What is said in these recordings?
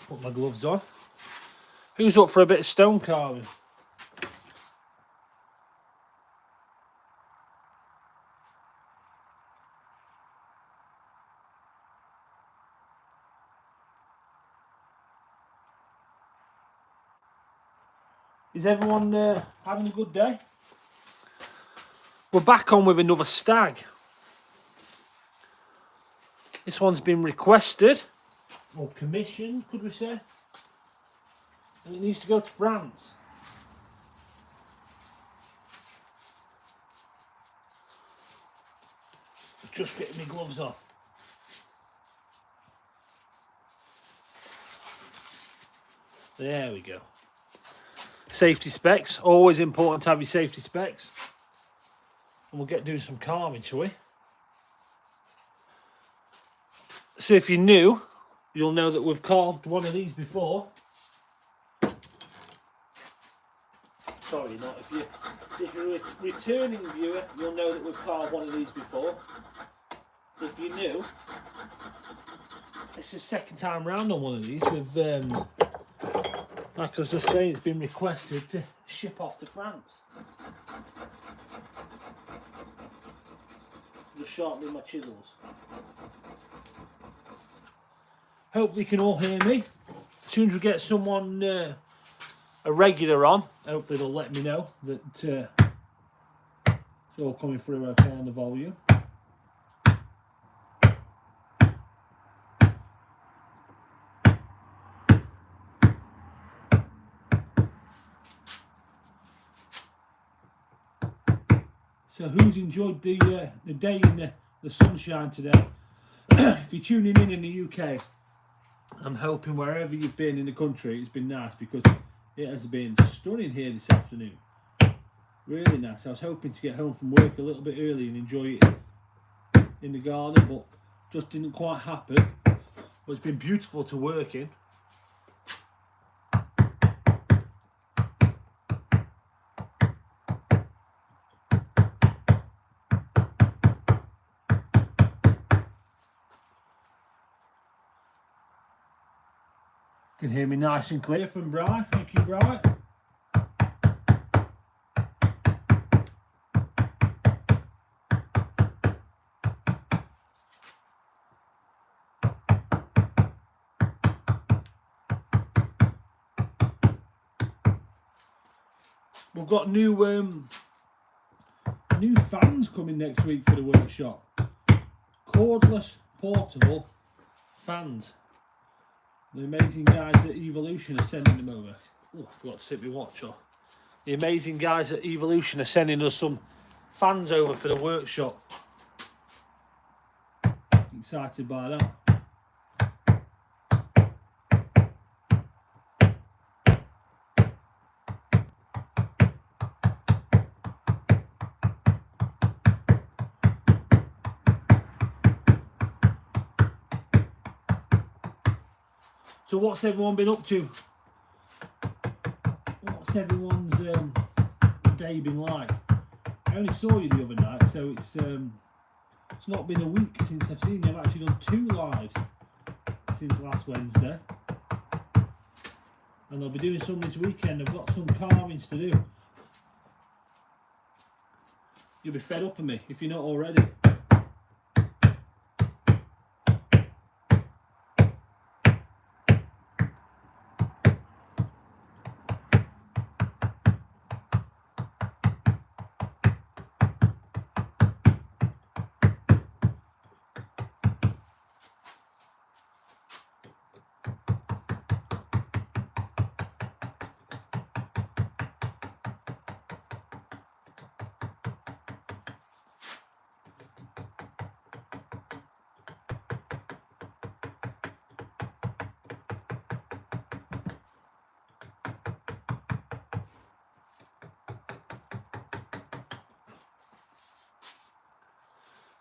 Put my gloves on. Who's up for a bit of stone carving? Is everyone having a good day? We're back on with another stag. This one's been requested, or commissioned, could we say? And it needs to go to France. Just getting my gloves on. There we go. Safety specs, always important to have your safety specs. And we'll get doing some carving, shall we? So if you're new, you'll know that we've carved one of these before. Sorry, not if you're a returning viewer, you'll know that we've carved one of these before. If you're new, it's the second time round on one of these. We've, like I was just saying, it's been requested to ship off to France. Just sharpening my chisels. Hopefully you can all hear me. As soon as we get someone, a regular on, hopefully they'll let me know that it's all coming through okay on the volume. So who's enjoyed the day in the sunshine today? If you're tuning in the UK, I'm hoping wherever you've been in the country, it's been nice because it has been stunning here this afternoon. Really nice. I was hoping to get home from work a little bit early and enjoy it in the garden, but just didn't quite happen. But it's been beautiful to work in. You can hear me nice and clear from Bri. Thank you, Bri. We've got new fans coming next week for the workshop. Cordless portable fans. The amazing guys at Evolution are sending them over. Oh, I forgot to sit my watch off. The amazing guys at Evolution are sending us some fans over for the workshop. Excited by that. So what's everyone been up to? What's everyone's day been like? I only saw you the other night, so it's not been a week since I've seen you. I've actually done 2 lives since last Wednesday. And I'll be doing some this weekend. I've got some carvings to do. You'll be fed up of me if you're not already.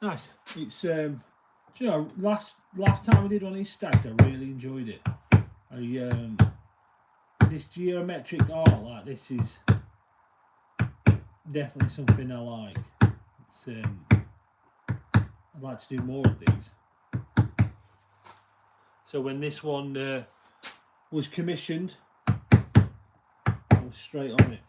Nice. It's you know, last time I did one of these stags, I really enjoyed it. This geometric art like this is definitely something I like. It's I'd like to do more of these. So when this one was commissioned. I was straight on it.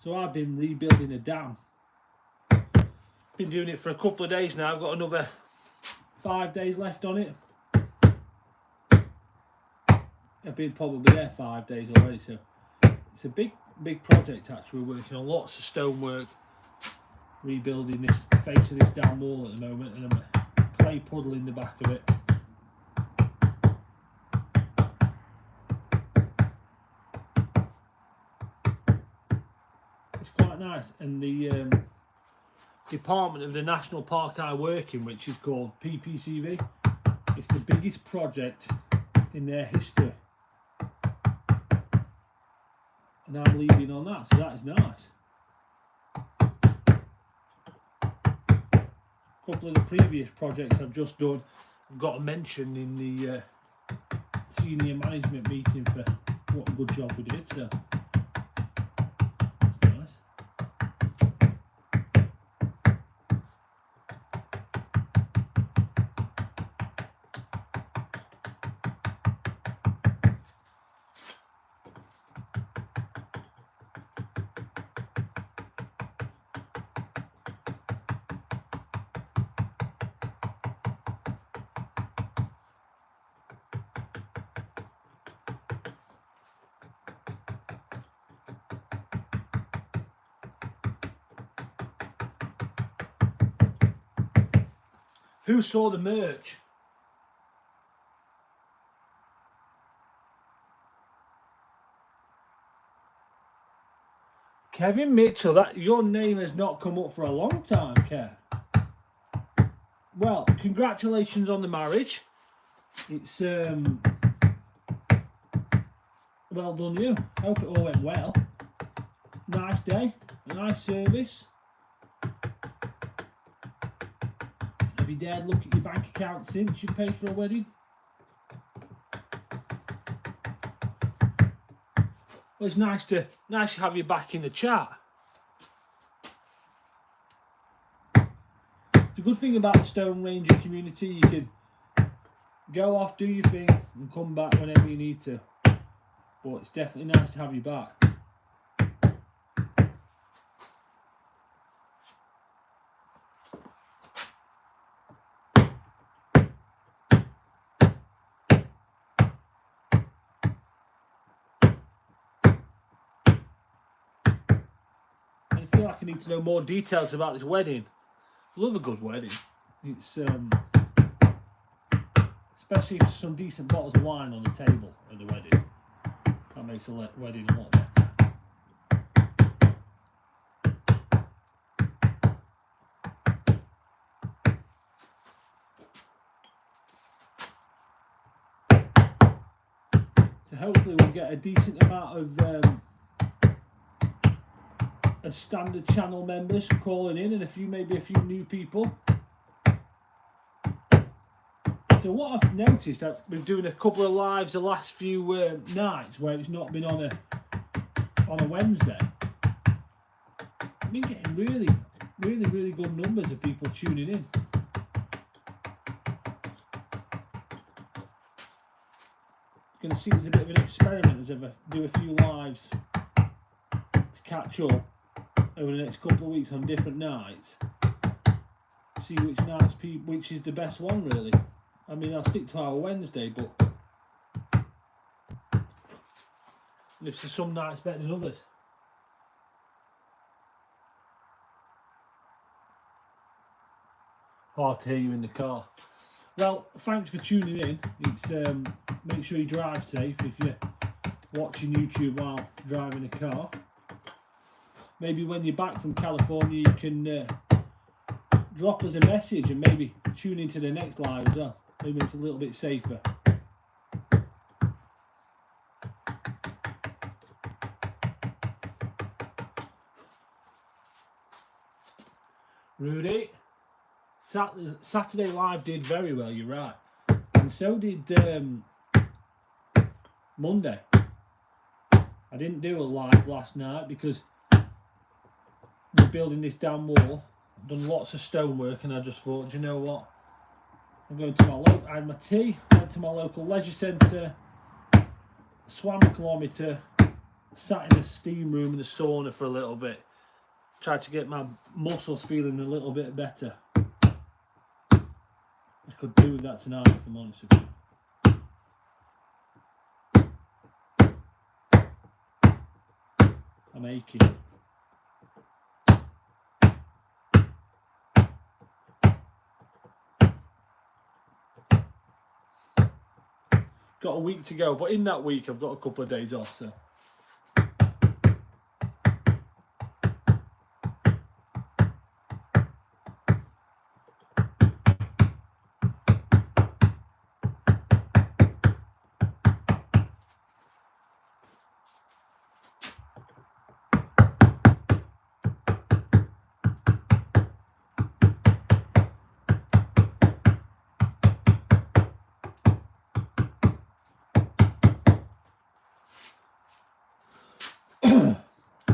So I've been rebuilding a dam. Been doing it for a couple of days now. I've got another 5 days left on it. I've been probably there 5 days already, so it's a big project actually. We're working on lots of stonework, rebuilding this face of this dam wall at the moment, and a clay puddle in the back of it. It's quite nice, and the department of the National Park I work in, which is called PPCV, it's the biggest project in their history. And I'm leading on that, so that is nice. A couple of the previous projects I've just done, I've got a mention in the senior management meeting for what a good job we did, so that's nice. Who saw the merch? Kevin Mitchell, that your name has not come up for a long time, Kev. Well, congratulations on the marriage. It's well done you. Hope it all went well. Nice day, a nice service. Have you dared look at your bank account since you paid for a wedding? Well, it's nice to have you back in the chat. The good thing about the Stone Ranger community, you can go off, do your thing, and come back whenever you need to. But it's definitely nice to have you back. I feel like I need to know more details about this wedding. Love a good wedding. It's especially if some decent bottles of wine on the table at the wedding. That makes the wedding a lot better. So hopefully we'll get a decent amount of standard channel members calling in, and maybe a few new people. So what I've noticed, I've been doing a couple of lives the last few nights where it's not been on a Wednesday. I've been getting really good numbers of people tuning in. Going to see it as a bit of an experiment as I do a few lives to catch up over the next couple of weeks on different nights. See which is the best one really. I mean, I'll stick to our Wednesday, but if there's some nights better than others. Hard to hear you in the car. Well, thanks for tuning in. It's make sure you drive safe if you're watching YouTube while driving a car. Maybe when you're back from California, you can drop us a message and maybe tune into the next live as well. Maybe it's a little bit safer. Rudy, Saturday Live did very well, you're right. And so did Monday. I I didn't do a live last night because we're building this damn wall. I've done lots of stonework, and I just thought, do you know what? I'm going to my local. I had my tea, went to my local leisure centre, swam a kilometre, sat in the steam room in the sauna for a little bit, tried to get my muscles feeling a little bit better. I could do with that tonight, if I'm honest with you. I'm aching. Got a week to go, but in that week I've got a couple of days off, so.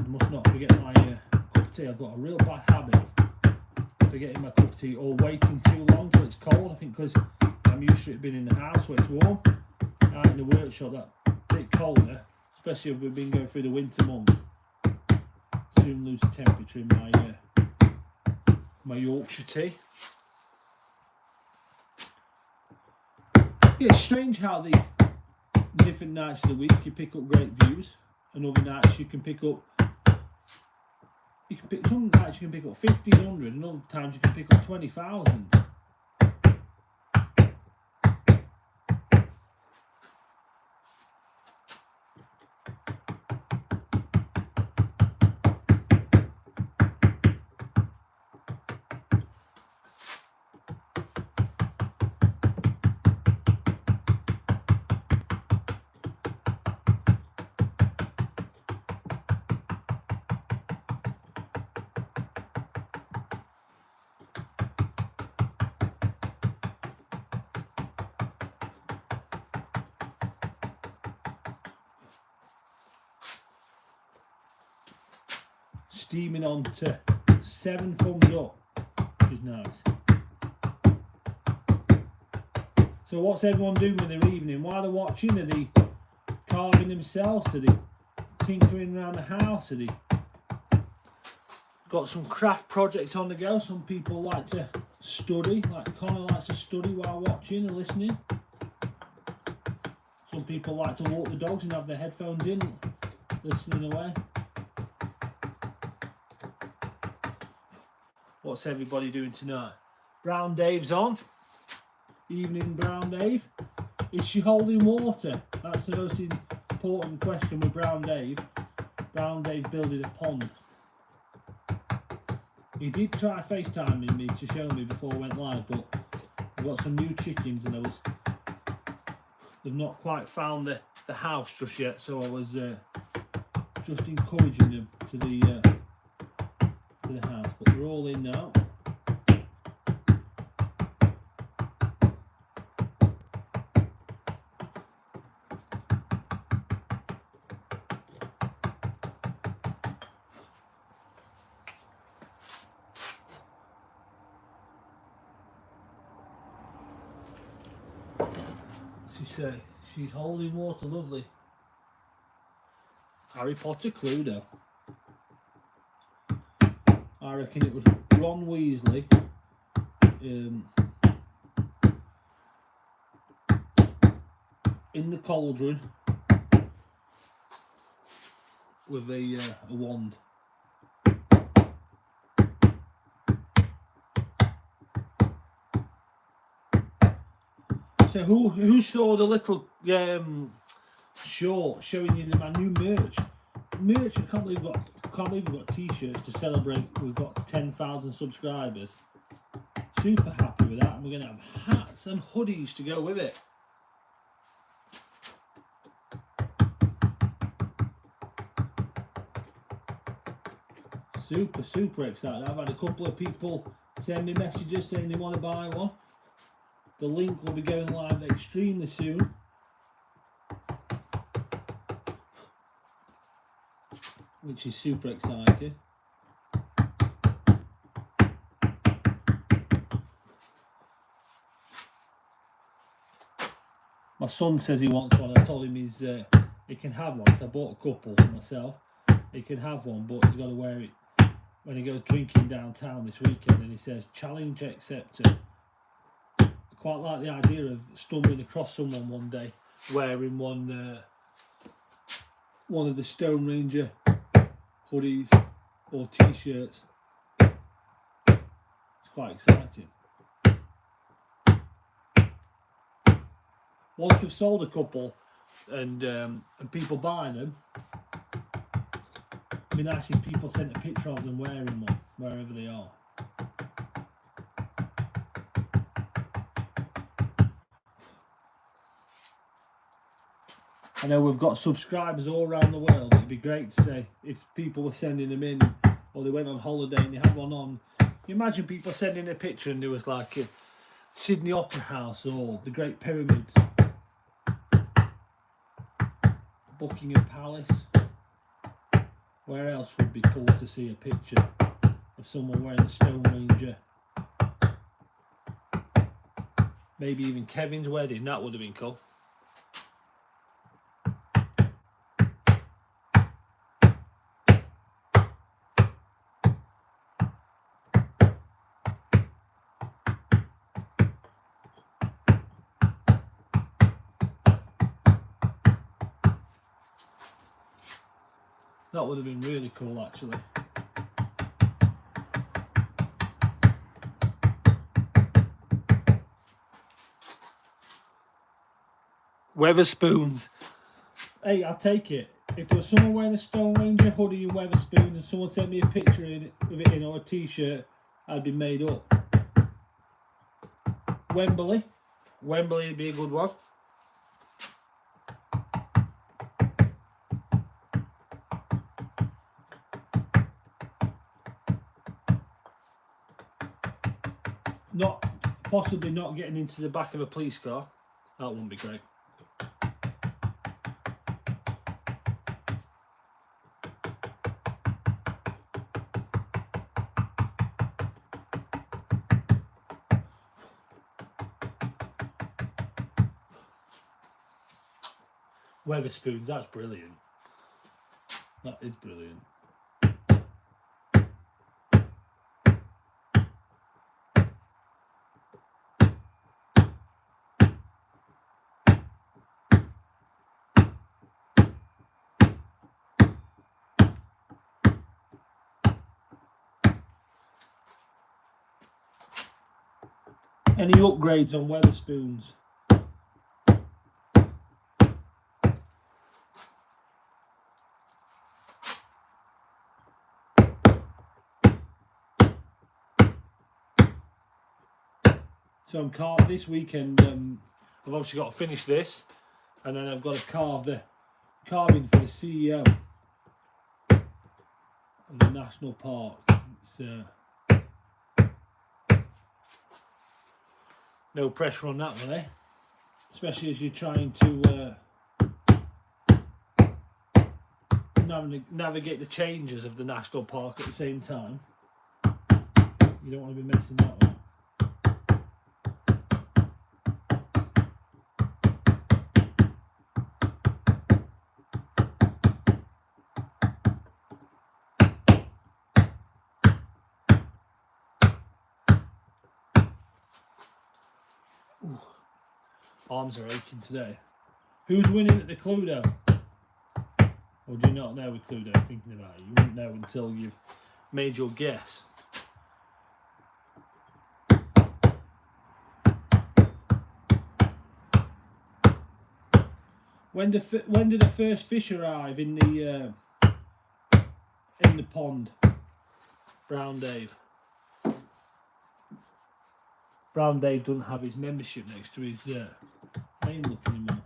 Must not forget my cup of tea. I've got a real bad habit of forgetting my cup of tea or waiting too long till it's cold. I think because I'm used to it being in the house where it's warm. Out in the workshop, that bit colder, especially if we've been going through the winter months. Soon lose the temperature in my Yorkshire tea. Yeah, it's strange how the different nights of the week you pick up great views, and other nights you can pick up. Some nights you can pick up 1,500, and other times you can pick up 20,000. Steaming on to 7 thumbs up, which is nice. So what's everyone doing in their evening? While they're watching, are they carving themselves? Are they tinkering around the house? Are they got some craft projects on the go? Some people like to study, like Connor likes to study while watching and listening. Some people like to walk the dogs and have their headphones in, listening away. What's everybody doing tonight? Brown Dave's on. Evening, Brown Dave. Is she holding water? That's the most important question with Brown Dave. Brown Dave building a pond. He did try FaceTiming me to show me before I went live, but I've got some new chickens and they've not quite found the house just yet, so I was just encouraging them to the house, but they're all in now. What's she say? She's holding water, lovely. Harry Potter Cluedo. I reckon it was Ron Weasley in the cauldron with a wand. So who saw the little short showing you my new merch? I can't believe we've got t-shirts to celebrate. We've got 10,000 subscribers. Super happy with that, and we're going to have hats and hoodies to go with it. Super excited. I've had a couple of people send me messages saying they want to buy one. The link will be going live extremely soon. which is super exciting. My son says he wants one. I told him he can have one. So I bought a couple for myself. He can have one, but he's got to wear it when he goes drinking downtown this weekend. And he says, challenge accepted. I quite like the idea of stumbling across someone one day wearing one of the Stone Ranger hoodies or t-shirts. It's quite exciting. Once we've sold a couple and people buying them, it'd be nice if people sent a picture of them wearing one wherever they are. I know we've got subscribers all around the world. It'd be great to say if people were sending them in, or they went on holiday and they had one on. You imagine people sending a picture and there was like a Sydney Opera House or the Great Pyramids, Buckingham Palace. Where else would be cool to see a picture of someone wearing the Stone Ranger? Maybe even Kevin's wedding, that would have been cool. That would have been really cool, actually. Weatherspoons. Hey, I'll take it. If there was someone wearing a Stone Ranger hoodie and Weatherspoons and someone sent me a picture of it in or a t-shirt, I'd be made up. Wembley would be a good one. Possibly not getting into the back of a police car. That wouldn't be great. Weatherspoons, that's brilliant. That is brilliant. Any upgrades on Weatherspoons? So I'm carving this weekend. I've obviously got to finish this, and then I've got to carve the carving for the CEO of the national park. It's no pressure on that one, eh? Especially as you're trying to navigate the changes of the national park at the same time. You don't want to be messing that one up. Ooh, arms are aching today. Who's winning at the Cluedo? Or do you not know with Cluedo? Thinking about it, you won't know until you've made your guess. When did the first fish arrive in the pond? Brown Dave. Brown Dave doesn't have his membership next to his name book anymore.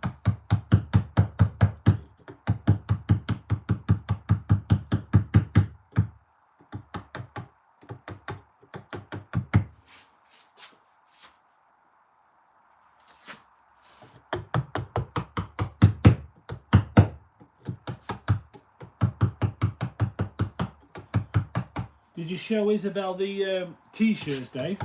Did you show Isabel the t-shirts, Dave?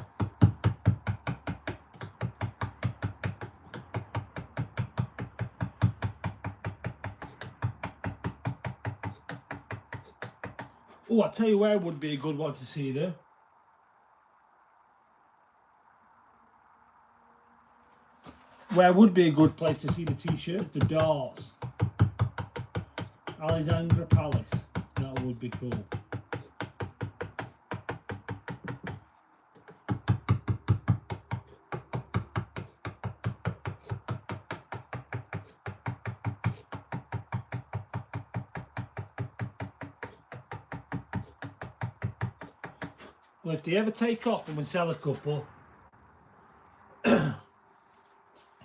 Oh, I'll tell you where would be a good one to see though. Where would be a good place to see the t-shirts? The Darts. Alexandra Palace. That would be cool. Well, if they ever take off and we sell a couple,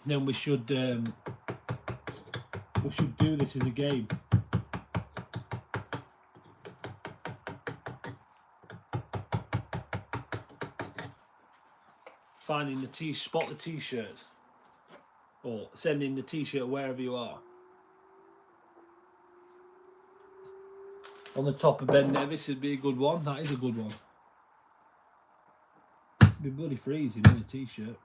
then we should do this as a game. Finding the spot the t-shirts, or sending the t-shirt wherever you are. On the top of Ben Nevis would be a good one. That is a good one. It'd be bloody freezing in a t-shirt.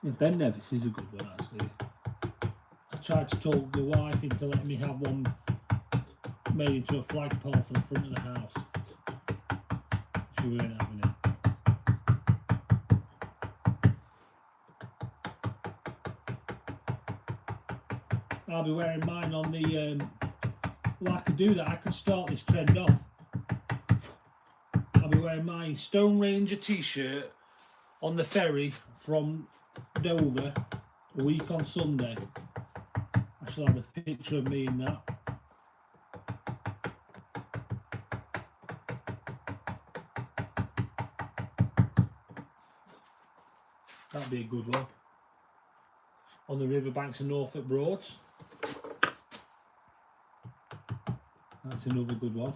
Yeah, Ben Nevis is a good one actually. I tried to talk the wife into letting me have one made into a flagpole for the front of the house. She weren't having it. I'll be wearing mine on the well, I could do that. I could start this trend off. I'll be wearing my TheStoneRanger t-shirt on the ferry from Dover a week on Sunday. I shall have a picture of me in that. That'd be a good one. On the riverbanks of Norfolk Broads. That's another good one.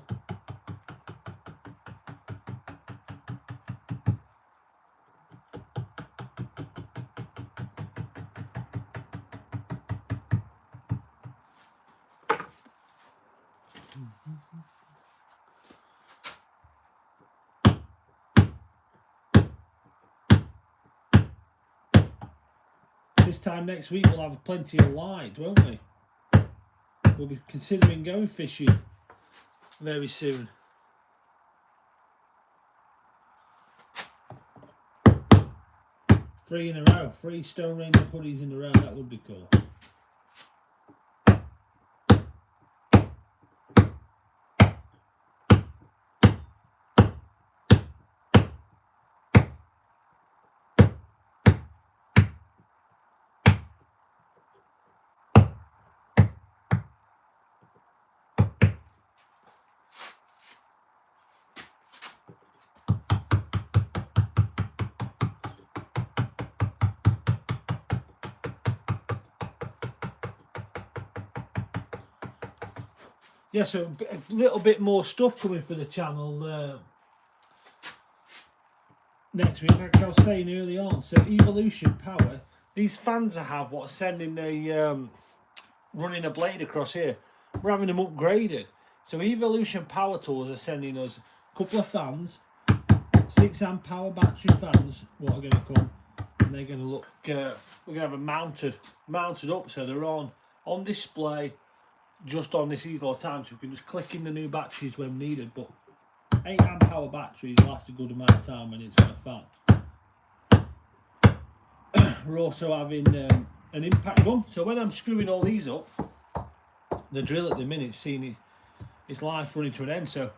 This time next week we'll have plenty of light, won't we? We'll be considering going fishing very soon. 3 in a row, 3 TheStoneRanger hoodies in a row, that would be cool. Yeah, so a little bit more stuff coming for the channel next week, like I was saying early on. So Evolution Power, these fans I have what are sending running a blade across here, we're having them upgraded. So Evolution Power Tools are sending us a couple of fans, 6 amp power battery fans, what are going to come, and they're going to look, we're going to have them mounted up, so they're on display just on this easy all the time, so we can just click in the new batteries when needed. But 8 amp hour batteries last a good amount of time when it's on a fan. We're also having an impact gun, so when I'm screwing all these up, the drill at the minute seeing its life running to an end, so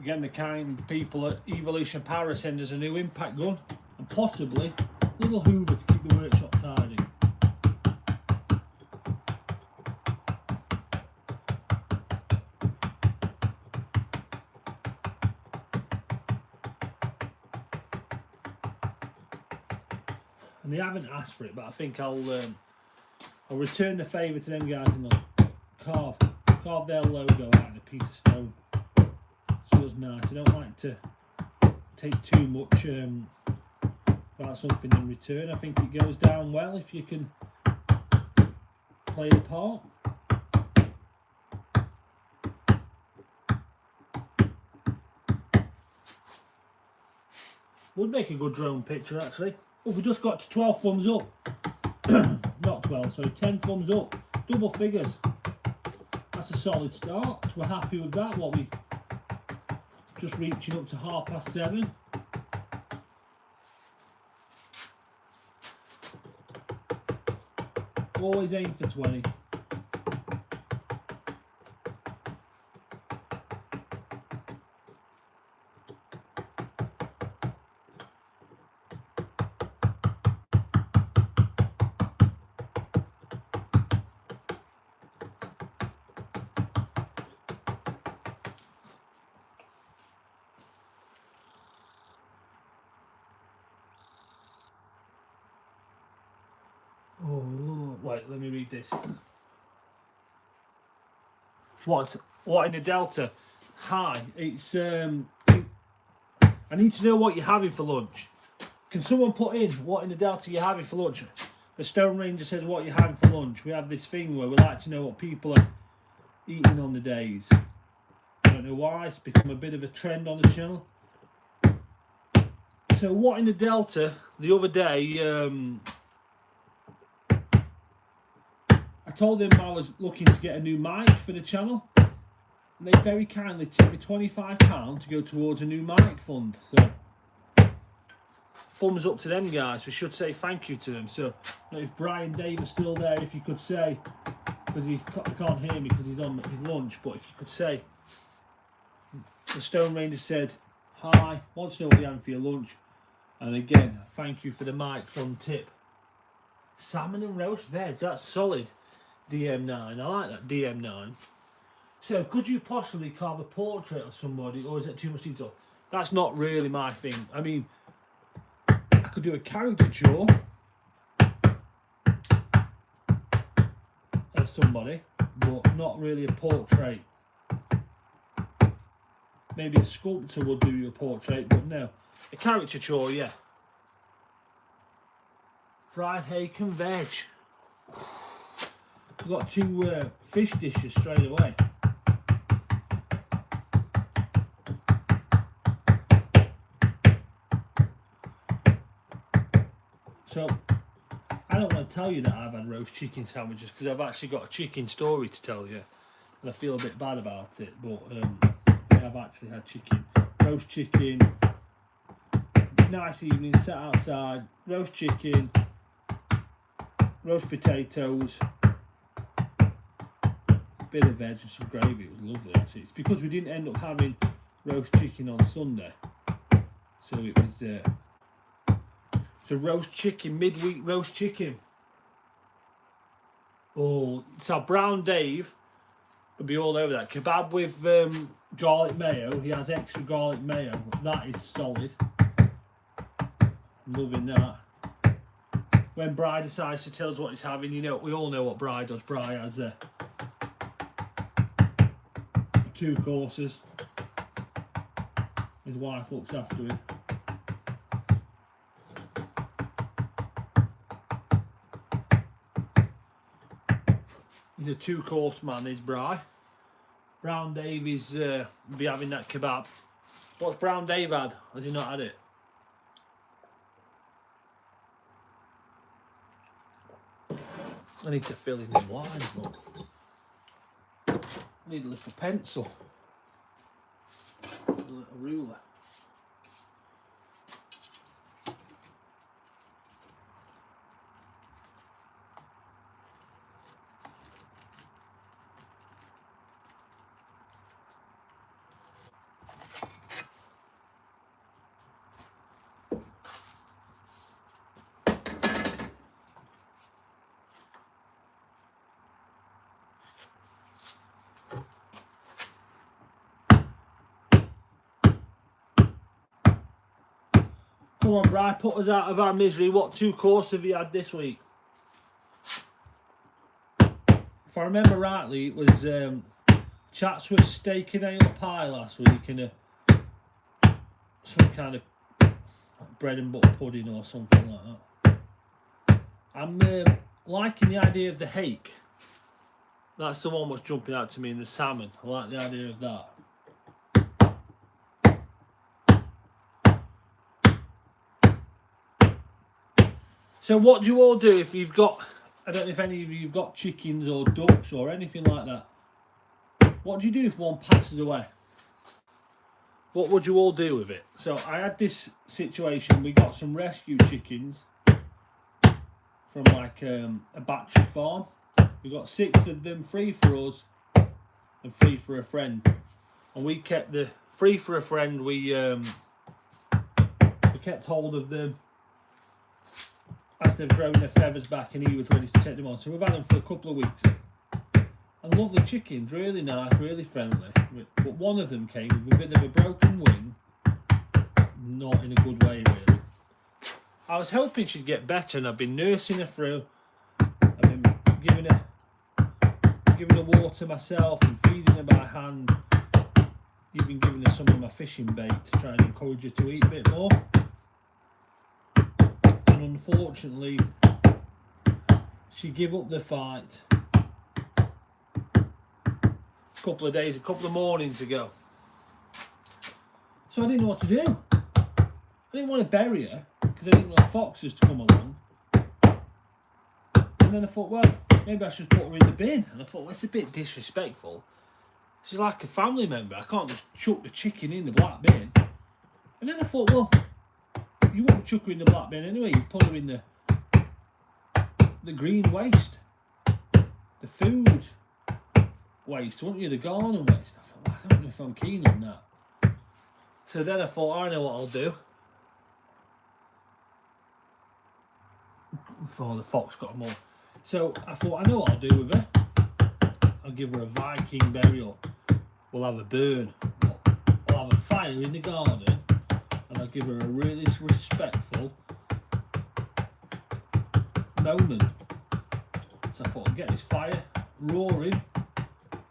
Again, the kind people at Evolution Power send us a new impact gun and possibly a little Hoover to keep the workshop tidy. And they haven't asked for it, but I think I'll return the favour to them guys and carve their logo out in a piece of stone. Feels nice. I don't like to take too much about something in return. I think it goes down well if you can play the part. Would make a good drone picture actually. Oh, we just got to 12 thumbs up. Not 12, sorry, 10 thumbs up. Double figures. That's a solid start. We're happy with that. What we just reaching up to 7:30. Always aim for 20. Oh, wait, let me read this. What in the Delta? Hi, it's I need to know what you're having for lunch. Can someone put in what in the Delta you're having for lunch? The Stone Ranger says what you're having for lunch. We have this thing where we like to know what people are eating on the days. I don't know why, it's become a bit of a trend on the channel. So what in the Delta the other day, I told them I was looking to get a new mic for the channel, and they very kindly tipped me £25 to go towards a new mic fund. So thumbs up to them guys. We should say thank you to them. So if Brian Dave is still there, if you could say, because he can't hear me because he's on his lunch, but if you could say, the Stone Ranger said hi, wants to know what you're having for your lunch, and again thank you for the mic fund tip. Salmon and roast veg, that's solid. DM9, I like that DM9. So could you possibly carve a portrait of somebody, or is it too much detail? That's not really my thing. I mean, I could do a caricature of somebody, but not really a portrait. Maybe a sculptor would do your portrait, but no. A caricature, yeah. Fried hake and veg. We've got 2 fish dishes straight away. So, I don't want to tell you that I've had roast chicken sandwiches because I've actually got a chicken story to tell you. And I feel a bit bad about it, but I've actually had chicken. Roast chicken. Nice evening, sat outside. Roast chicken. Roast potatoes. Bit of veg and some gravy. It was lovely actually. It's because we didn't end up having roast chicken on Sunday, so it was so roast chicken, midweek roast chicken. Oh, so Brown Dave will be all over that. Kebab with garlic mayo. He has extra garlic mayo. That is solid. Loving that. When Bri decides to tell us what he's having, you know, we all know what Bri does. Bri has 2 courses. His wife looks after him. He's a 2-course man, is Bri. Brown Dave is be having that kebab. What's Brown Dave had? Has he not had it? I need to fill in them lines, look. I need a little pencil. A little ruler. Come on, Bri, put us out of our misery. What 2 courses have you had this week? If I remember rightly, it was Chatsworth steak and ale pie last week and some kind of bread and butter pudding or something like that. I'm liking the idea of the hake. That's the one what's jumping out to me, in the salmon. I like the idea of that. So what do you all do if you've got, I don't know if any of you have got chickens or ducks or anything like that. What do you do if one passes away? What would you all do with it? So I had this situation. We got some rescue chickens from like a battery farm. We got 6 of them, 3 for us and 3 for a friend. And we kept the 3 for a friend. We kept hold of them as they've grown their feathers back, and he was ready to take them on. So we've had them for a couple of weeks. And lovely chickens, really nice, really friendly. But one of them came with a bit of a broken wing, not in a good way really. I was hoping she'd get better, and I've been nursing her through. I've been giving her water myself and feeding her by hand. Even giving her some of my fishing bait to try and encourage her to eat a bit more. And unfortunately, she gave up the fight a couple of mornings ago. So I didn't know what to do. I didn't want to bury her because I didn't want foxes to come along. And then I thought, well, maybe I should put her in the bin. And I thought, well, it's a bit disrespectful. She's like a family member. I can't just chuck the chicken in the black bin. And then I thought, well, you wouldn't chuck her in the black bin anyway. You put her in the green waste, the food waste, wouldn't you? The garden waste. I thought, well, I don't know if I'm keen on that. So then I thought, I know what I'll do. Before the fox got more. So I thought, I know what I'll do with her. I'll give her a Viking burial. We'll have a burn. I'll have a fire in the garden, and I'll give her a really respectful moment. So I thought, I'll get this fire roaring,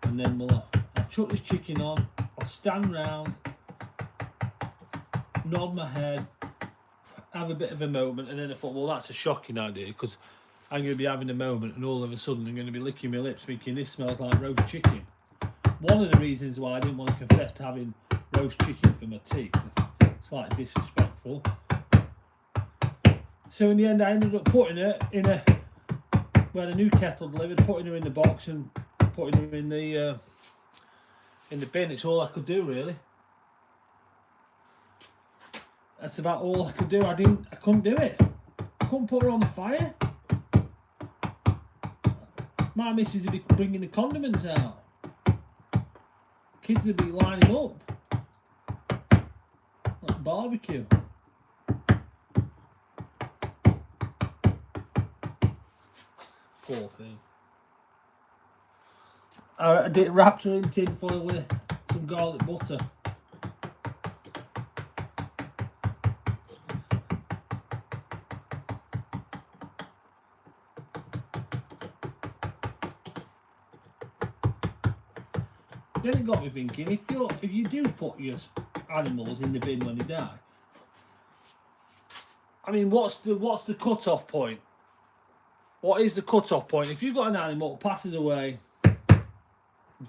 and then I'll chuck this chicken on. I'll stand round, nod my head, have a bit of a moment, and then I thought, well, that's a shocking idea because I'm going to be having a moment, and all of a sudden I'm going to be licking my lips thinking this smells like roast chicken. One of the reasons why I didn't want to confess to having roast chicken for my tea, it's slightly disrespectful. So in the end I ended up putting her in where the new kettle delivered, putting her in the box and putting her in the bin. It's all I could do really. That's about all I could do. I couldn't do it. I couldn't put her on the fire. My missus would be bringing the condiments out. Kids would be lining up. Like barbecue. Poor thing. I wrapped her in tin foil with some garlic butter. Then it got me thinking, if you do put your animals in the bin when they die, I mean, what's the cut-off point? What is the cut-off point? If you've got an animal that passes away, you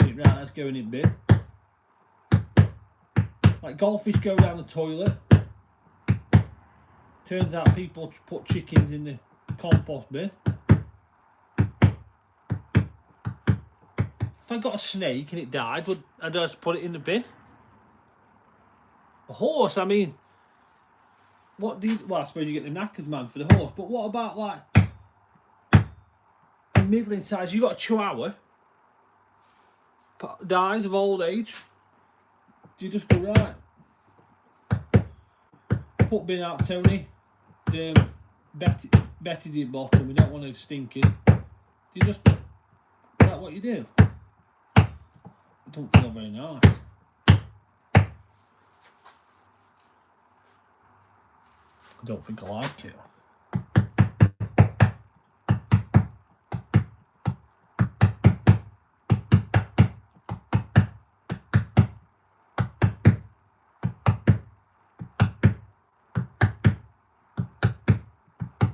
think, right, let's go in the bin. Like goldfish go down the toilet. Turns out people put chickens in the compost bin. If I got a snake and it died, would I just put it in the bin? A horse, I mean, well, I suppose you get the knackers man for the horse, but what about like a middling size? You got a chihuahua, dies of old age. Do you just go, right, put bin out, Tony? Betty's at bottom. We don't want to stink it. Do you just, is that what you do? It don't feel very nice. I don't think I like it.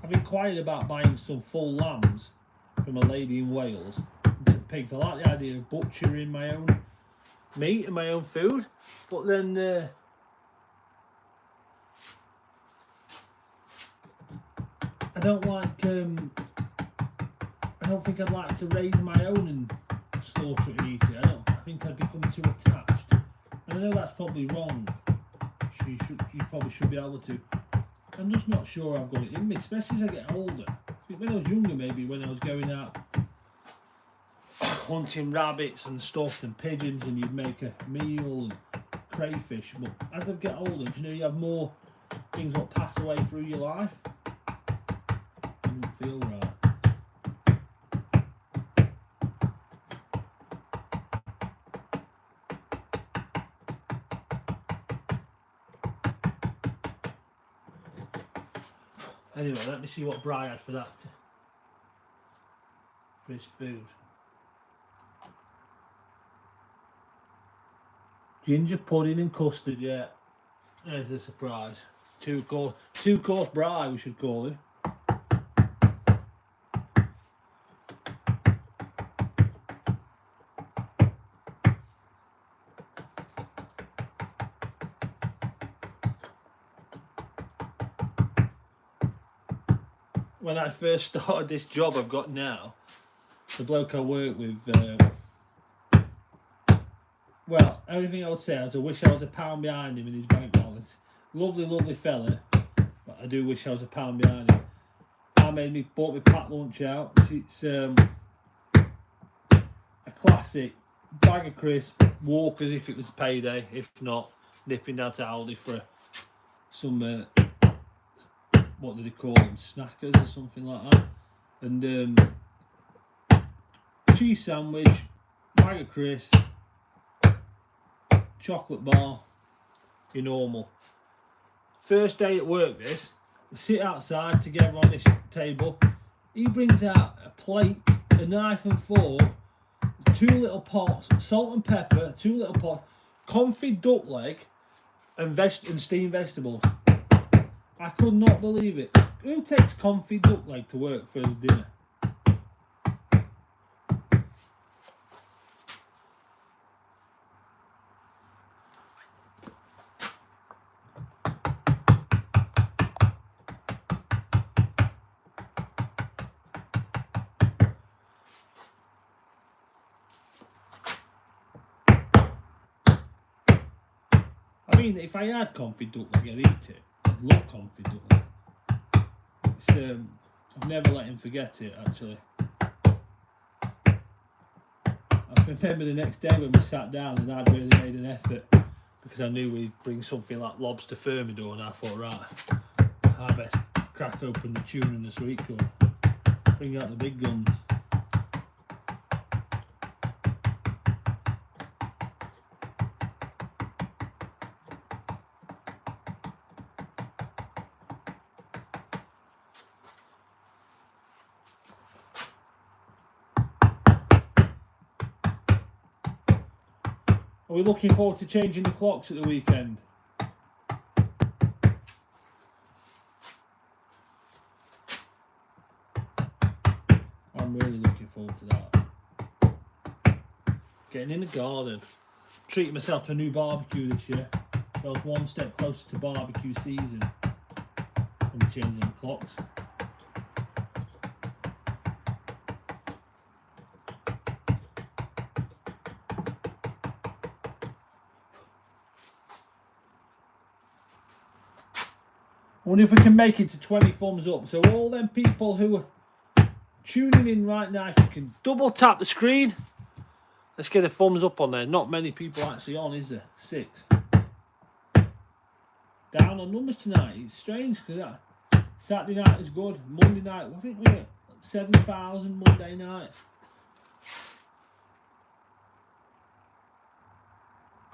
I've inquired about buying some full lambs from a lady in Wales and some pigs. I like the idea of butchering my own meat and my own food, but then I don't like. I don't think I'd like to raise my own and slaughter it and eat it. I think I'd become too attached, and I know that's probably wrong. You probably should be able to. I'm just not sure I've got it in me, especially as I get older. I think when I was younger, maybe when I was going out hunting rabbits and stuff and pigeons, and you'd make a meal and crayfish. But as I get older, do you know you have more things that pass away through your life? It doesn't feel right. Anyway, let me see what Bri had for that. For his food. Ginger pudding and custard, yeah. There's a surprise. Two course Bri, we should call it. When I first started this job I've got now, the bloke I work with, well, everything I would say is I wish I was a pound behind him in his bank balance. Lovely, lovely fella, but I do wish I was a pound behind him. Bought me packed lunch out. It's a classic bag of crisps, walk as if it was payday. If not, nipping down to Aldi for some what do they call them, snackers or something like that, and cheese sandwich, bag of crisps, chocolate bar, your normal. First day at work, this, we sit outside together on this table. He brings out a plate, a knife and fork, 2 little pots, salt and pepper, 2 little pots, confit duck leg, and steamed vegetables. I could not believe it. Who takes confit duck leg to work for dinner? I mean, if I had confit duck leg, I'd eat it. I'd love confit duck leg. I've never let him forget it, actually. I remember the next day when we sat down and I'd really made an effort because I knew we'd bring something like lobster thermidor, and I thought, right, I best crack open the tuna and the sweet corn, bring out the big guns. Are we looking forward to changing the clocks at the weekend? I'm really looking forward to that. Getting in the garden. Treating myself to a new barbecue this year. I was one step closer to barbecue season when we're changing the clocks. I wonder if we can make it to 20 thumbs up. So all them people who are tuning in right now, if you can double tap the screen, let's get a thumbs up on there. Not many people actually on, is there? 6. Down on numbers tonight. It's strange because Saturday night is good. Monday night, I think we get 7,000 Monday night.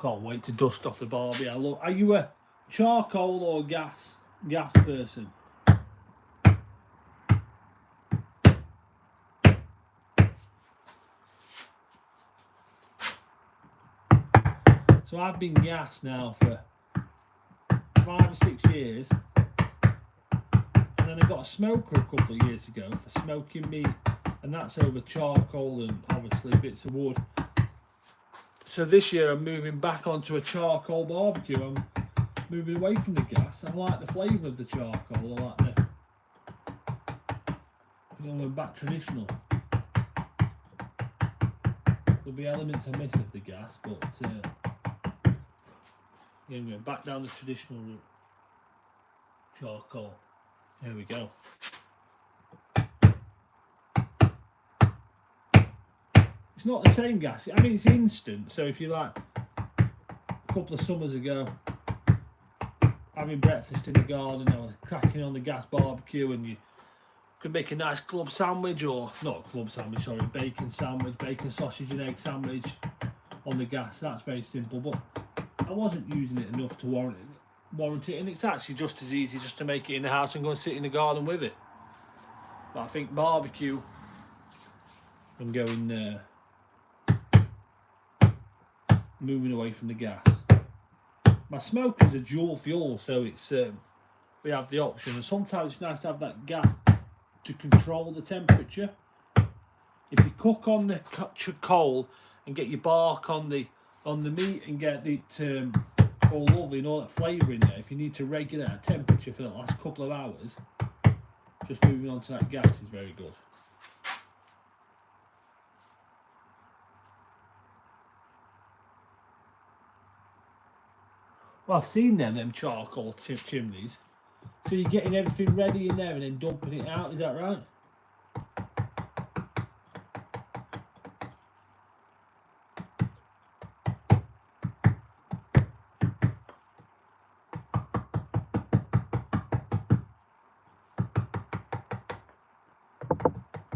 Can't wait to dust off the barbie. Are you a charcoal or gas gas person. So I've been gas now for 5 or 6 years, and then I got a smoker a couple of years ago for smoking meat, and that's over charcoal and obviously bits of wood. So this year I'm moving back onto a charcoal barbecue. I'm moving away from the gas. I like the flavour of the charcoal. I like the, I'm back traditional. There'll be elements I miss of the gas, but yeah, I'm going back down the traditional route. Charcoal. Here we go. It's not the same gas. I mean, it's instant. So if you like, a couple of summers ago, having breakfast in the garden, I was cracking on the gas barbecue, and you could make a nice club sandwich, or not a club sandwich, sorry, bacon sandwich, bacon sausage and egg sandwich on the gas. That's very simple, but I wasn't using it enough to warrant it, and it's actually just as easy just to make it in the house and go and sit in the garden with it. But I think barbecue, I'm going moving away from the gas. My smoker's a dual fuel, so it's we have the option, and sometimes it's nice to have that gas to control the temperature. If you cook on the coal and get your bark on the meat and get it all lovely and all that flavour in there, if you need to regulate a temperature for the last couple of hours, just moving on to that gas is very good. Well, I've seen them charcoal chimneys. So you're getting everything ready in there and then dumping it out, is that right?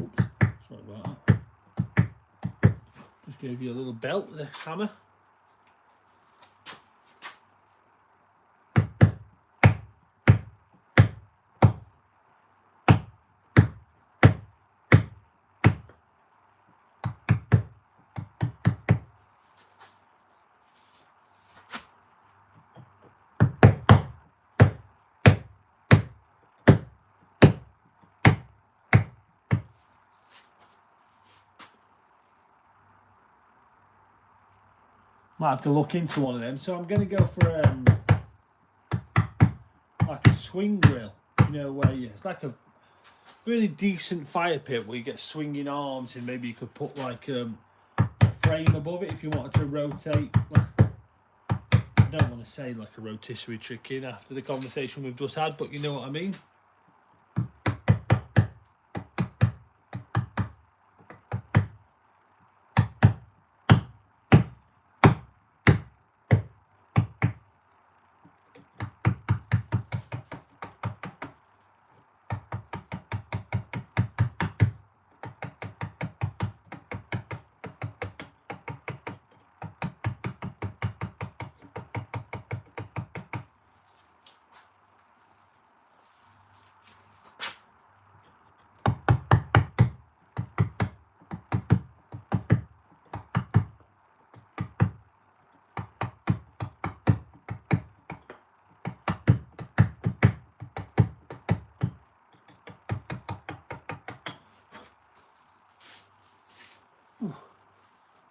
Oops, sorry about that. Just gave you a little belt with a hammer. Might have to look into one of them. So I'm going to go for like a swing grill, you know, where it's like a really decent fire pit where you get swinging arms, and maybe you could put like a frame above it if you wanted to rotate. I don't want to say like a rotisserie chicken after the conversation we've just had, but you know what I mean.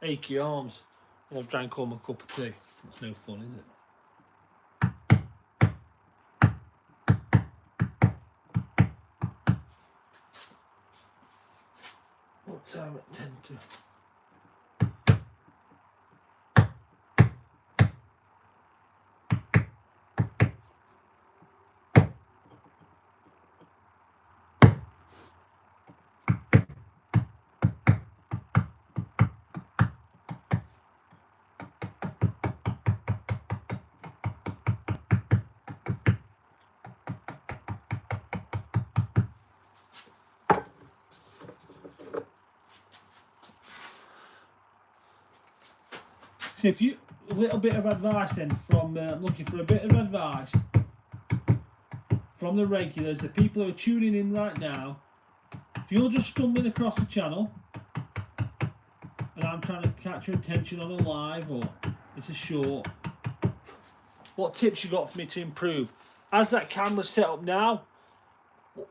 Achy arms. I've drank all my cup of tea. That's no fun, is it? What time at 10 to? So if you, a little bit of advice then from, looking for a bit of advice from the regulars, the people who are tuning in right now, if you're just stumbling across the channel and I'm trying to catch your attention on a live or it's a short, what tips you got for me to improve? As that camera's set up now,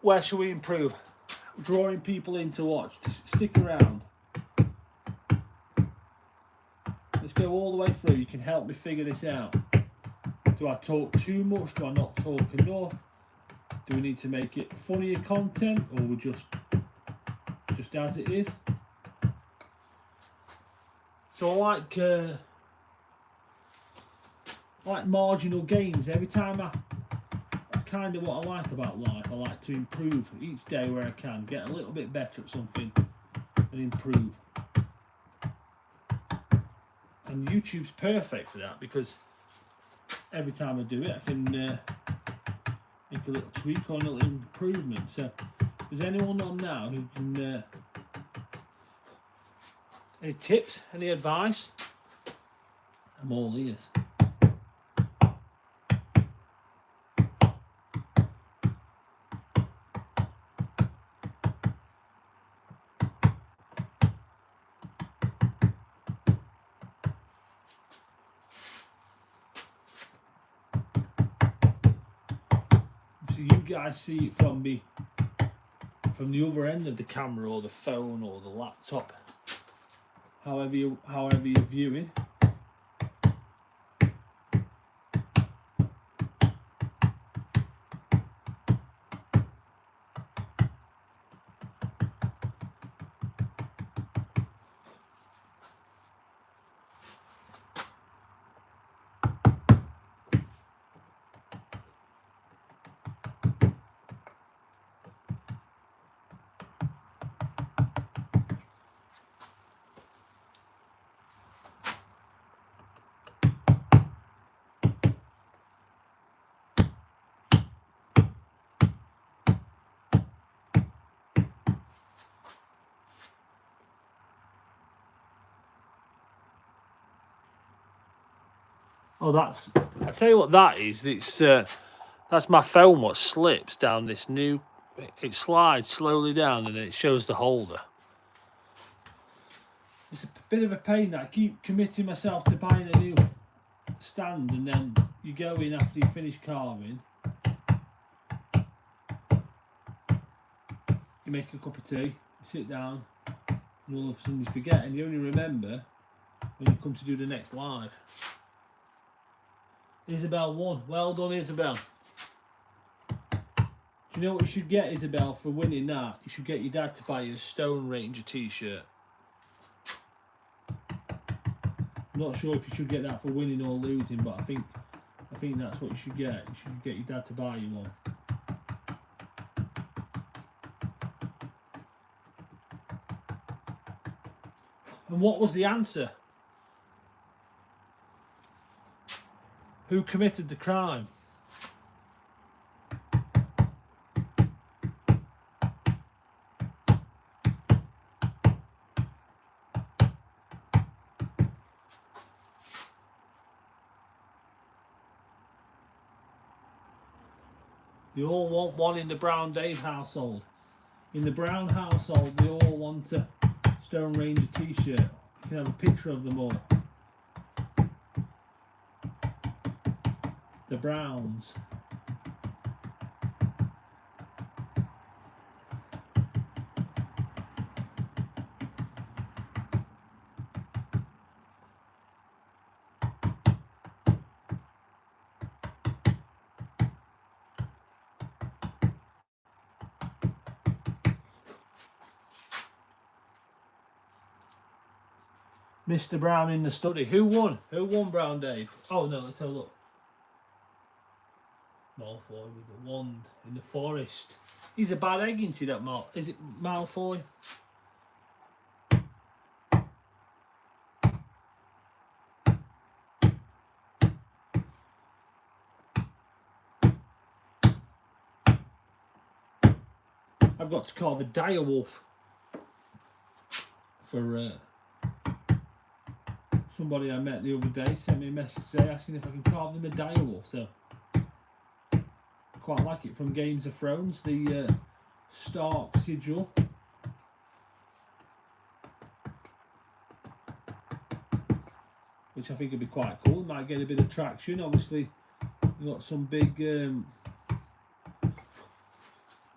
where should we improve? Drawing people in to watch. Just stick around. Let's go all the way through. You can help me figure this out. Do I talk too much? Do I not talk enough? Do we need to make it funnier content, or we just as it is? So I like marginal gains every time. That's kind of what I like about life. I like to improve each day where I can, get a little bit better at something and improve. And YouTube's perfect for that, because every time I do it I can make a little tweak or a little improvement. So is anyone on now who can any tips, any advice? I'm all ears. So you guys see it from the other end of the camera or the phone or the laptop, however you're viewing. Oh, I tell you what that is. It's that's my phone what slips down this new. It slides slowly down and then it shows the holder. It's a bit of a pain that I keep committing myself to buying a new stand, and then you go in after you finish carving, you make a cup of tea, you sit down, and all of a sudden you forget, and you only remember when you come to do the next live. Isabel won. Well done, Isabel. Do you know what you should get, Isabel, for winning that? You should get your dad to buy you a TheStoneRanger t-shirt. I'm not sure if you should get that for winning or losing, but I think that's what you should get. You should get your dad to buy you one. And what was the answer? Who committed the crime? They all want one in the Brown Dave household. In the Brown household, they all want a TheStoneRanger t-shirt. You can have a picture of them all. The Browns. Mr. Brown in the study. Who won? Who won, Brown Dave? Oh no, let's have a look. Malfoy with the wand in the forest. He's a bad egg, isn't he, that Is it Malfoy? I've got to carve a dire wolf for somebody I met the other day. Sent me a message today asking if I can carve them a dire wolf. So quite like it, from Games of Thrones, the Stark sigil. Which I think would be quite cool. Might get a bit of traction. Obviously, we've got some big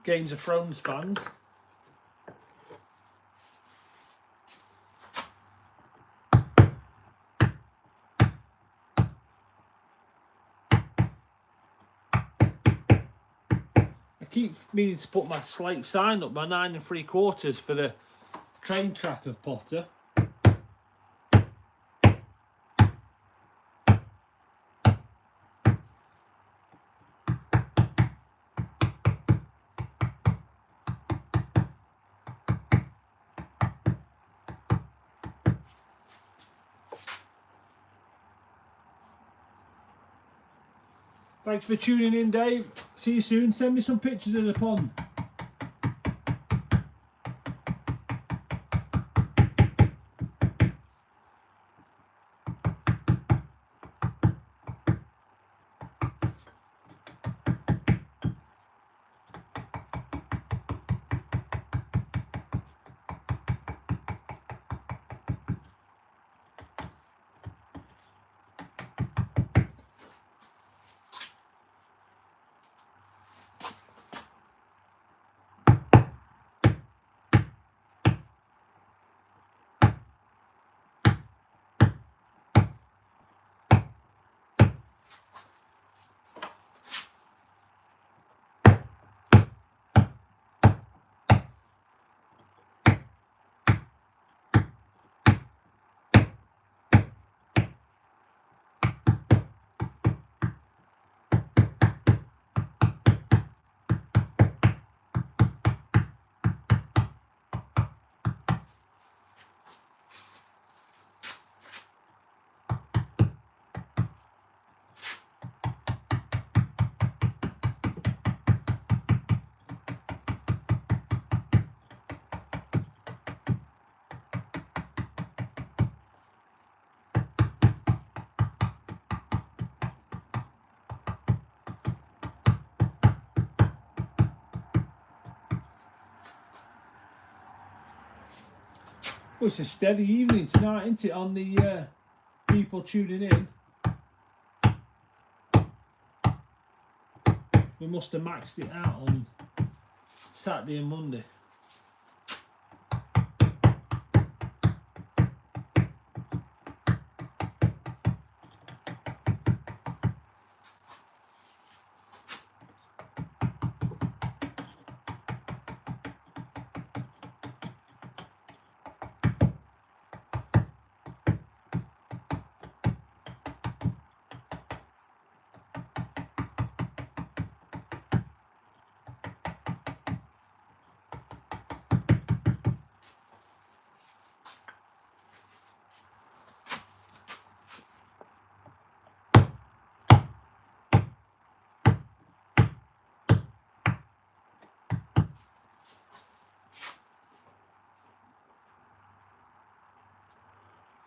Games of Thrones fans. I keep meaning to put my slate sign up, my 9 3/4 for the train track of Potter. Thanks for tuning in, Dave. See you soon. Send me some pictures of the pond. Well, it's a steady evening tonight, isn't it, on the people tuning in. We must have maxed it out on Saturday and Monday.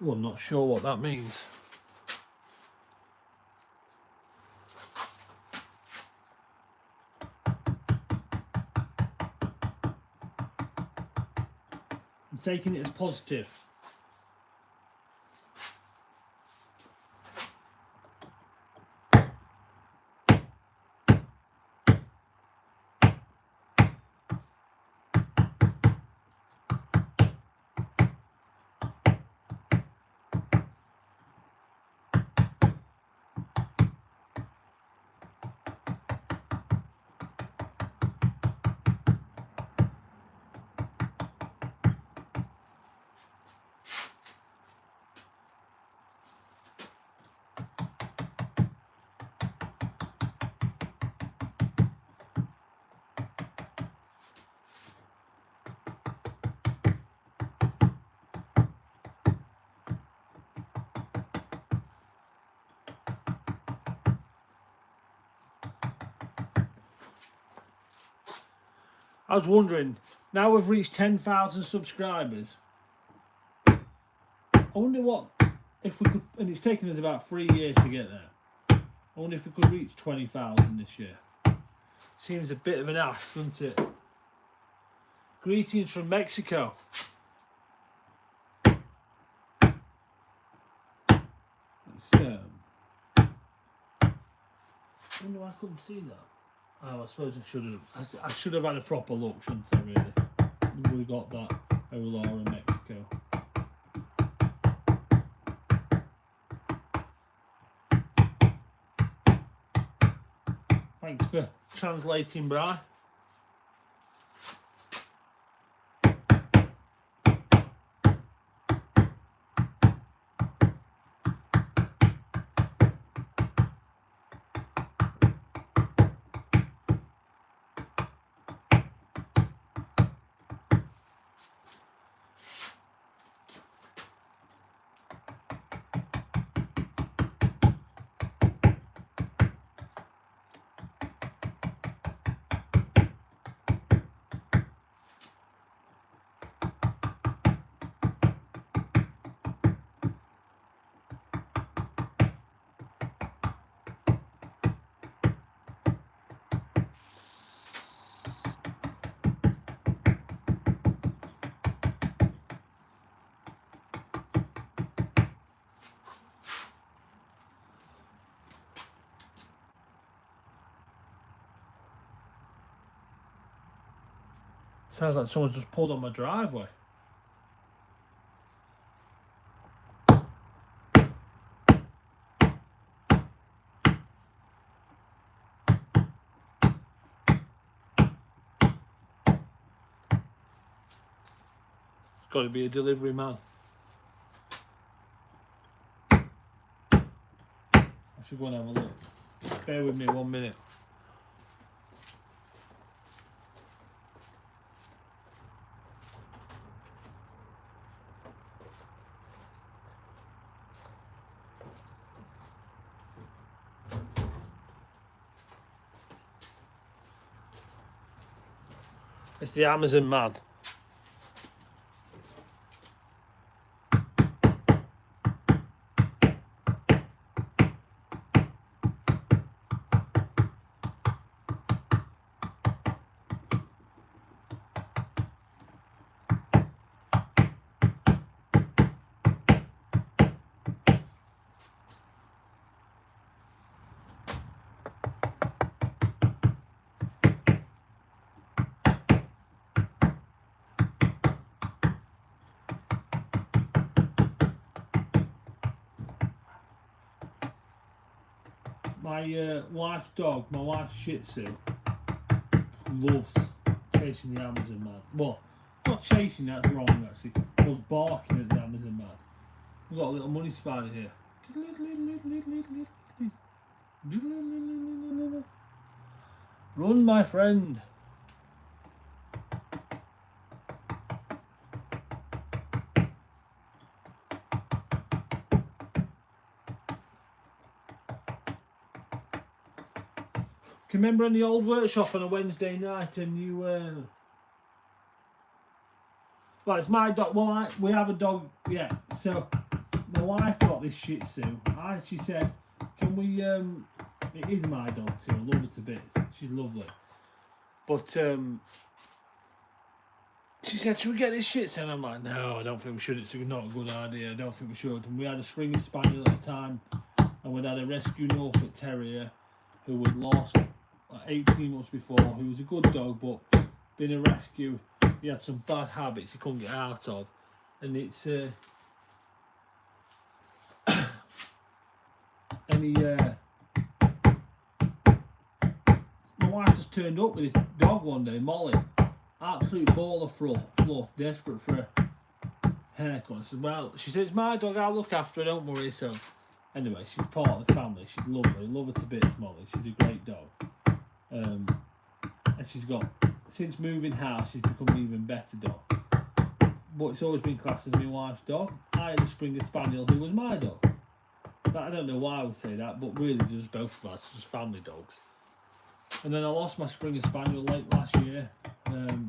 Oh, I'm not sure what that means. I'm taking it as positive. I was wondering, now we've reached 10,000 subscribers, I wonder what, if we could, and it's taken us about 3 years to get there, I wonder if we could reach 20,000 this year. Seems a bit of an ask, doesn't it? Greetings from Mexico. It's, I wonder why I couldn't see that. Oh, I suppose I should have. I should have had a proper look, shouldn't I, really? We got that Aurora in Mexico. Thanks for translating, Bri. Sounds like someone's just pulled on my driveway. It's got to be a delivery man. I should go and have a look. Bear with me 1 minute. It's the Amazon man. My wife's dog, my wife's Shih Tzu, loves chasing the Amazon man. Well, not chasing, that's wrong actually. Was barking at the Amazon man. We've got a little money spider here. Run, my friend. Can you remember in the old workshop on a Wednesday night and you well, it's my dog. Well, we have a dog, yeah. So my wife got this Shih Tzu. She said, can we it is my dog too, I love her to bits, she's lovely, but she said, should we get this Shih Tzu? And I'm like, no, I don't think we should, it's not a good idea, I don't think we should. And we had a Springer Spaniel at the time, and we'd had a rescue Norfolk Terrier who we'd lost like 18 months before, who was a good dog, but been a rescue. He had some bad habits he couldn't get out of, and it's my wife just turned up with this dog one day, Molly, absolute ball of fluff, desperate for a haircut. I said, well, she said, it's my dog, I'll look after her, don't worry. So anyway, she's part of the family, she's lovely, love her to bits, Molly, she's a great dog. And she's got, since moving house, she's become an even better dog. But it's always been classed as my wife's dog. I had a Springer Spaniel who was my dog. But I don't know why I would say that, but really they're just both of us, just family dogs. And then I lost my Springer Spaniel late last year. I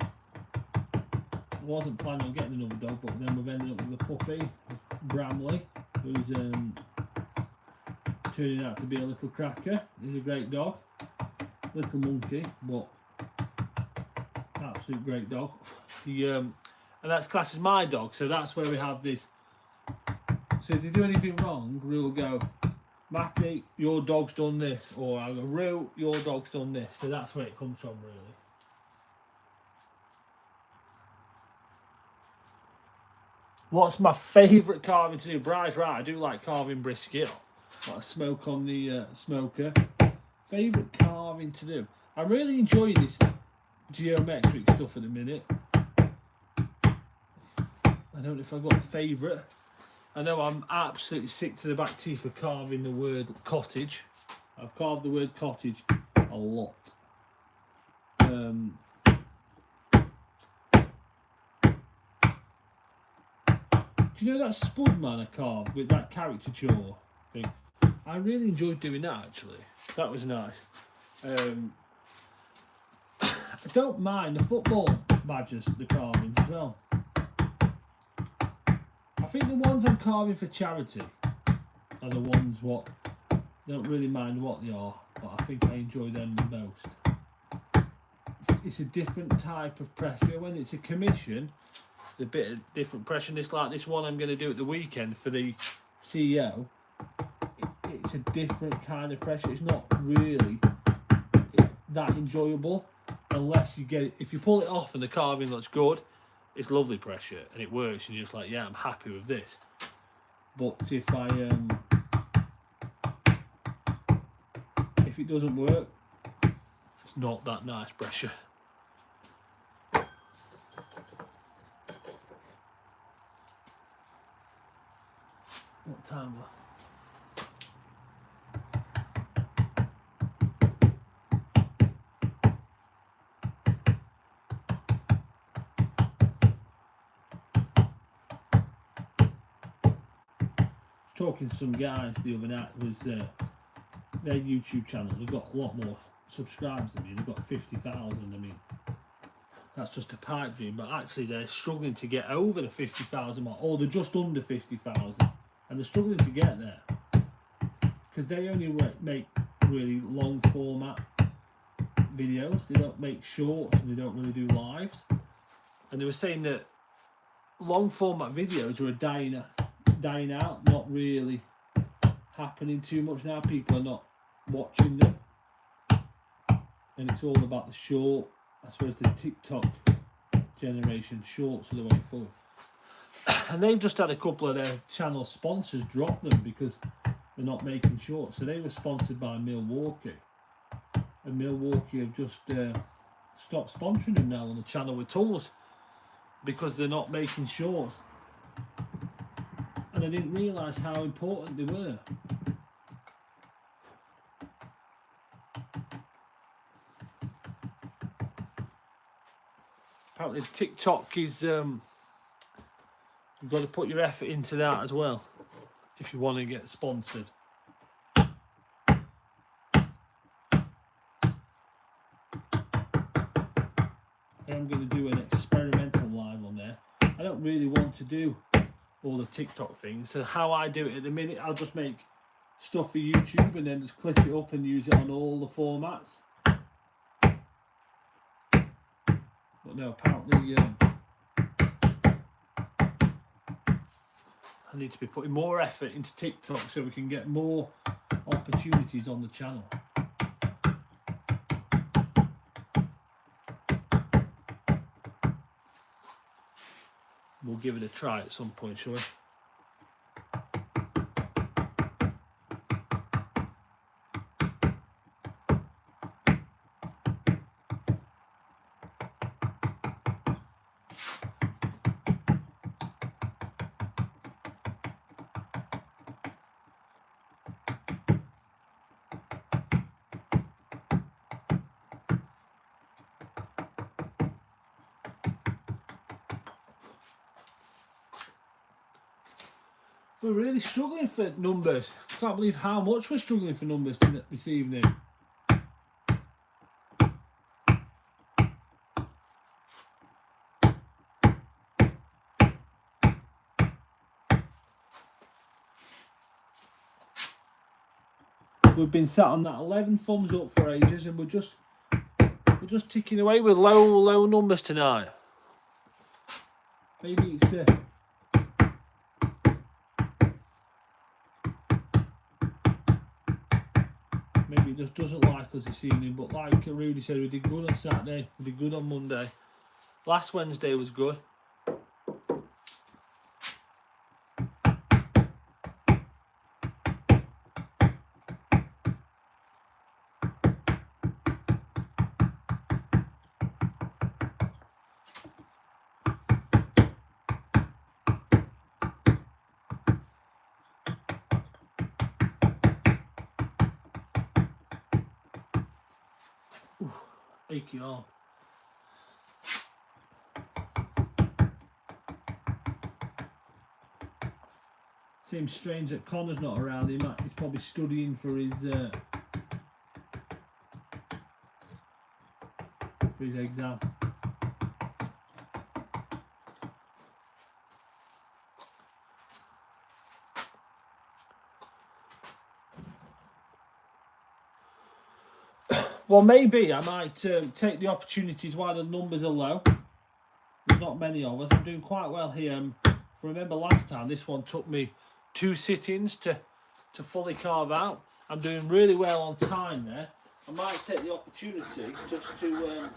wasn't planning on getting another dog, but then we've ended up with a puppy, Bramley, who's turning out to be a little cracker. He's a great dog. little monkey, but absolute great dog. And that's classed as my dog, so that's where we have this. So if they do anything wrong, we'll go, Matty, your dog's done this, or I'll go, Roo, your dog's done this. So that's where it comes from, really. What's my favourite carving to do? Bry's right, I do like carving brisket. Like smoke on the smoker. Favourite carving to do? I'm really enjoying this geometric stuff at the minute. I don't know if I've got a favourite. I know I'm absolutely sick to the back teeth of carving the word cottage. I've carved the word cottage a lot. Do you know that spud man I carved with that caricature thing? I really enjoyed doing that, actually. That was nice. I don't mind the football badges, the carvings as well. I think the ones I'm carving for charity are the ones what I don't really mind what they are, but I think I enjoy them the most. It's a different type of pressure. When it's a commission, it's a bit of different pressure. And it's like this one I'm going to do at the weekend for the CEO. It's a different kind of pressure. It's not really that enjoyable unless you get it. If you pull it off and the carving looks good, it's lovely pressure and it works, and you're just like, yeah, I'm happy with this. But if it doesn't work, it's not that nice pressure. What time? Talking to some guys the other night, was their YouTube channel. They've got a lot more subscribers than me. They've got 50,000. I mean, that's just a pipe dream, but actually they're struggling to get over the 50,000 mark, or they're just under 50,000, and they're struggling to get there because they only make really long format videos. They don't make shorts and they don't really do lives. And they were saying that long format videos are dying out, not really happening too much now. People are not watching them, and it's all about the short. I suppose the TikTok generation, shorts are the way forward. And they've just had a couple of their channel sponsors drop them because they're not making shorts. So they were sponsored by Milwaukee, and Milwaukee have just stopped sponsoring them now on the channel with tools because they're not making shorts. And I didn't realise how important they were. Apparently TikTok is, you've got to put your effort into that as well if you want to get sponsored. I'm going to do an experimental live on there. I don't really want to do all the TikTok things, so how I do it at the minute, I'll just make stuff for YouTube and then just clip it up and use it on all the formats. But no, apparently I need to be putting more effort into TikTok so we can get more opportunities on the channel. We'll give it a try at some point, shall we? We're really struggling for numbers. I can't believe how much we're struggling for numbers this evening. We've been sat on that 11 thumbs up for ages, and we're just just ticking away with low numbers tonight. Maybe it's maybe it just doesn't like us this evening. But like Rudy said, we did good on Saturday. We did good on Monday. Last Wednesday was good. Achy arm. Seems strange that Connor's not around. He's probably studying for his exam. Well, maybe I might take the opportunities while the numbers are low. There's not many of us. I'm doing quite well here. Remember last time, this one took me 2 sittings to fully carve out. I'm doing really well on time there. I might take the opportunity just to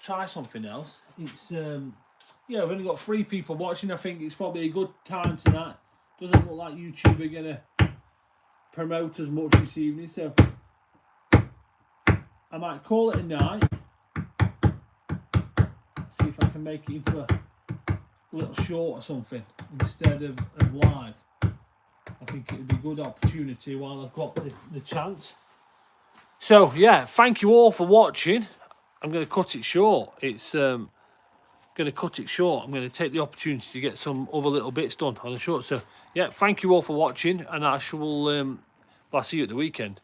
try something else. It's yeah, we've only got 3 people watching. I think it's probably a good time tonight. Doesn't look like YouTube are gonna promote as much this evening, so I might call it a night. See if I can make it into a little short or something instead of live. I think it would be a good opportunity while I've got the chance. So yeah, thank you all for watching. I'm going to cut it short. It's going to cut it short. I'm going to take the opportunity to get some other little bits done on the short. So yeah, thank you all for watching, and I shall I'll see you at the weekend.